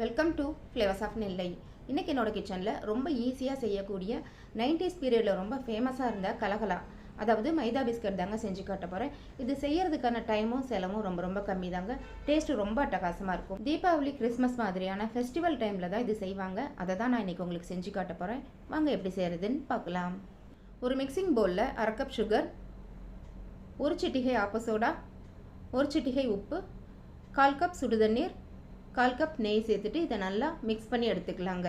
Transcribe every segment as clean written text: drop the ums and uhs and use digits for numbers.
Welcome to flavours of நெல்லை. இன்றைக்கி என்னோட கிச்சனில் ரொம்ப ஈஸியாக செய்யக்கூடிய 90s பீரியடில் ரொம்ப ஃபேமஸாக இருந்த கலகலா, அதாவது மைதா பிஸ்கட் தாங்க செஞ்சு காட்ட போகிறேன். இது செய்யறதுக்கான டைமும் செலவும் ரொம்ப ரொம்ப கம்மி தாங்க. டேஸ்ட்டு ரொம்ப அட்டகாசமாக இருக்கும். தீபாவளி, கிறிஸ்மஸ் மாதிரியான ஃபெஸ்டிவல் டைமில் தான் இது செய்வாங்க. அதை தான் நான் இன்றைக்கி உங்களுக்கு செஞ்சு காட்ட போகிறேன். வாங்க எப்படி செய்கிறதுன்னு பார்க்கலாம். ஒரு மிக்சிங் பவுலில் 1/2 கப் சுகர், 1 சிட்டிகை ஆப்ப சோடா, 1 சிட்டிகை உப்பு, 1/4 கப் சுடுதண்ணீர், 1/4 கப் நெய் சேர்த்துட்டு இதை நல்லா மிக்ஸ் பண்ணி எடுத்துக்கலாங்க.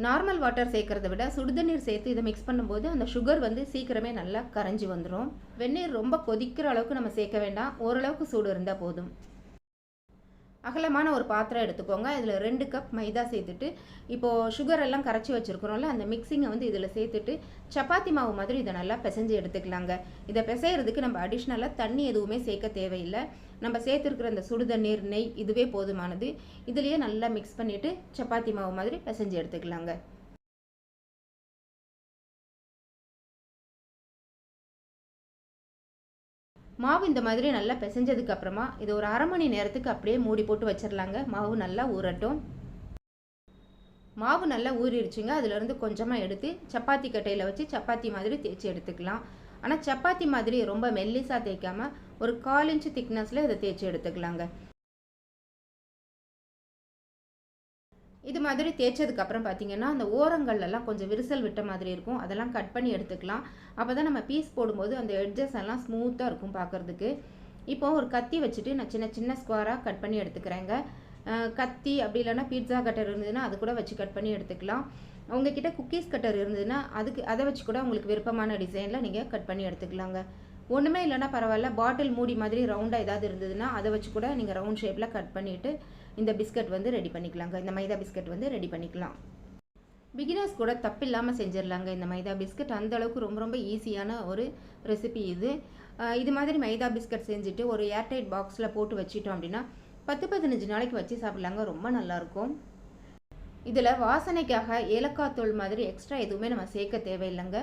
நார்மல் வாட்டர் சேர்க்கறத விட சுடுதண்ணீர் சேர்த்து இதை மிக்ஸ் பண்ணும்போது அந்த சுகர் சீக்கிரமே நல்லா கரைஞ்சி வந்துடும். வெந்நீர் ரொம்ப கொதிக்கிற அளவுக்கு நம்ம சேர்க்க வேண்டாம், ஓரளவுக்கு சூடு இருந்தால் போதும். அகலமான ஒரு பாத்திரம் எடுத்துக்கோங்க. இதில் 2 கப் மைதா சேர்த்துட்டு இப்போது சுகர் எல்லாம் கரைச்சி வச்சுருக்கிறோம்ல, அந்த மிக்சிங்கை இதில் சேர்த்துட்டு சப்பாத்தி மாவு மாதிரி இதை நல்லா பிசைஞ்சு எடுத்துக்கலாங்க. இதை பிசைகிறதுக்கு நம்ம அடிஷ்னலாக தண்ணி எதுவுமே சேர்க்க தேவையில்லை. நம்ம சேர்த்துருக்கிற அந்த சுடுதண்ணீர், நெய் இதுவே போதுமானது. இதுலேயே நல்லா மிக்ஸ் பண்ணிவிட்டு சப்பாத்தி மாவு மாதிரி பிசைஞ்சு எடுத்துக்கலாங்க. மாவு இந்த மாதிரி நல்லா பிசைஞ்சதுக்கு அப்புறமா இது ஒரு 1/2 மணி நேரத்துக்கு அப்படியே மூடி போட்டு வச்சிடலாங்க. மாவு நல்லா ஊறட்டும். மாவு நல்லா ஊறிடுச்சுங்க. அதுலேருந்து கொஞ்சமாக எடுத்து சப்பாத்தி கட்டையில் வச்சு சப்பாத்தி மாதிரி தேய்ச்சி எடுத்துக்கலாம். ஆனால் சப்பாத்தி மாதிரி ரொம்ப மெல்லிசாக தேய்க்காமல் ஒரு 1/4 இன்ச்சு திக்னஸில் இதை தேய்ச்சி எடுத்துக்கலாங்க. இது மாதிரி தேய்ச்சதுக்கப்புறம் பார்த்தீங்கன்னா அந்த ஓரங்கள்லாம் கொஞ்சம் விரிசல் விட்ட மாதிரி இருக்கும். அதெல்லாம் கட் பண்ணி எடுத்துக்கலாம். அப்போ தான் நம்ம பீஸ் போடும்போது அந்த எட்ஜஸ் எல்லாம் ஸ்மூத்தாக இருக்கும் பார்க்குறதுக்கு. இப்போது ஒரு கத்தி வச்சுட்டு நான் சின்ன சின்ன ஸ்கொயராக கட் பண்ணி எடுத்துக்கிறேங்க. கத்தி அப்படி இல்லைன்னா பீட்சா கட்டர் இருந்ததுன்னா அது கூட வச்சு கட் பண்ணி எடுத்துக்கலாம். உங்ககிட்ட குக்கீஸ் கட்டர் இருந்ததுன்னா அதை வச்சு கூட உங்களுக்கு விருப்பமான டிசைனில் நீங்கள் கட் பண்ணி எடுத்துக்கலாங்க. ஒன்றுமே இல்லைன்னா பரவாயில்ல, பாட்டில் மூடி மாதிரி ரவுண்டாக ஏதாவது இருந்ததுன்னா அதை வச்சு கூட நீங்கள் ரவுண்ட் ஷேப்பில் கட் பண்ணிவிட்டு இந்த பிஸ்கட் ரெடி பண்ணிக்கலாங்க. இந்த மைதா பிஸ்கட் ரெடி பண்ணிக்கலாம். பிகினர்ஸ் கூட தப்பில்லாமல் செஞ்சிடலாங்க. இந்த மைதா பிஸ்கட் அந்த அளவுக்கு ரொம்ப ரொம்ப ஈஸியான ஒரு ரெசிபி இது. இது மாதிரி மைதா பிஸ்கட் செஞ்சுட்டு ஒரு ஏர்டைட் பாக்ஸில் போட்டு வச்சிட்டோம் அப்படின்னா 10-15 நாளைக்கு வச்சு சாப்பிட்லாங்க. ரொம்ப நல்லாயிருக்கும். இதில் வாசனைக்காக ஏலக்காய் தூள் மாதிரி எக்ஸ்ட்ரா எதுவுமே நம்ம சேர்க்க தேவையில்லைங்க.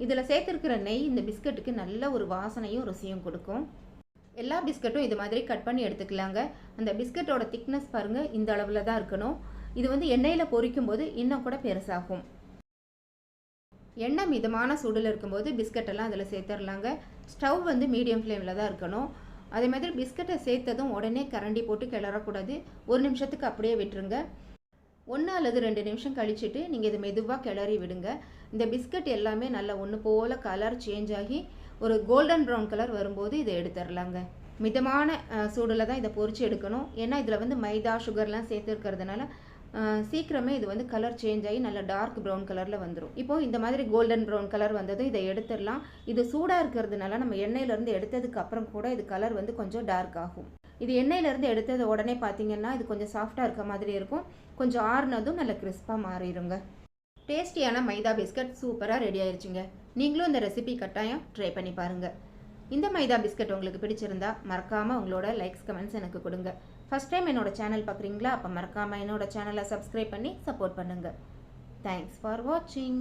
இதில் சேர்த்துருக்கிற நெய் இந்த பிஸ்கட்டுக்கு நல்ல ஒரு வாசனையும் ருசியும் கொடுக்கும். எல்லா பிஸ்கட்டும் இது மாதிரி கட் பண்ணி எடுத்துக்கலாங்க. அந்த பிஸ்கட்டோட திக்னஸ் பாருங்கள், இந்த அளவில் தான் இருக்கணும். இது எண்ணெயில் பொரிக்கும் போது இன்னும் கூட பெருசாகும். எண்ணெய் மிதமான சூடில் இருக்கும்போது பிஸ்கட்டெல்லாம் அதில் சேர்த்துடலாங்க. ஸ்டவ் மீடியம் ஃப்ளேமில் தான் இருக்கணும். அதே மாதிரி பிஸ்கட்டை சேர்த்ததும் உடனே கரண்டி போட்டு கிளறக்கூடாது. 1 நிமிஷத்துக்கு அப்படியே விட்டுருங்க. 1 அல்லது 2 நிமிஷம் கழிச்சுட்டு நீங்கள் இதை மெதுவாக கிளறி விடுங்க. இந்த பிஸ்கட் எல்லாமே நல்லா ஒன்று போல் கலர் சேஞ்ச் ஆகி ஒரு கோல்டன் ப்ரௌன் கலர் வரும்போது இதை எடுத்துடலாங்க. மிதமான சூடில் தான் இதை பொரிச்சு எடுக்கணும். ஏன்னா இதில் மைதா சுகர்லாம் சேர்த்துருக்கிறதுனால சீக்கிரமே இது கலர் சேஞ்ச் ஆகி நல்லா டார்க் ப்ரௌன் கலரில் வந்துடும். இப்போது இந்த மாதிரி கோல்டன் ப்ரௌன் கலர் வந்ததும் இதை எடுத்துடலாம். இது சூடாக இருக்கிறதுனால நம்ம எண்ணெயிலேருந்து எடுத்ததுக்கு அப்புறம் கூட இது கலர் கொஞ்சம் டார்க் ஆகும். இது எண்ணெயிலேருந்து எடுத்தது உடனே பார்த்தீங்கன்னா இது கொஞ்சம் சாஃப்டாக இருக்க மாதிரி இருக்கும். கொஞ்சம் ஆறுனதும் நல்ல கிறிஸ்பாக மாறிடுங்க. டேஸ்டியான மைதா பிஸ்கட் சூப்பராக ரெடி ஆயிடுச்சுங்க. நீங்களும் இந்த ரெசிபி கட்டாயம் ட்ரை பண்ணி பாருங்கள். இந்த மைதா பிஸ்கட் உங்களுக்கு பிடிச்சிருந்தா மறக்காமல் உங்களோட லைக்ஸ் கமெண்ட்ஸ் எனக்கு கொடுங்க. ஃபஸ்ட் டைம் என்னோட சேனல் பார்க்குறீங்களா? அப்போ மறக்காமல் என்னோட சேனலை சப்ஸ்கிரைப் பண்ணி சப்போர்ட் பண்ணுங்கள். தேங்க்ஸ் ஃபார் வாட்சிங்.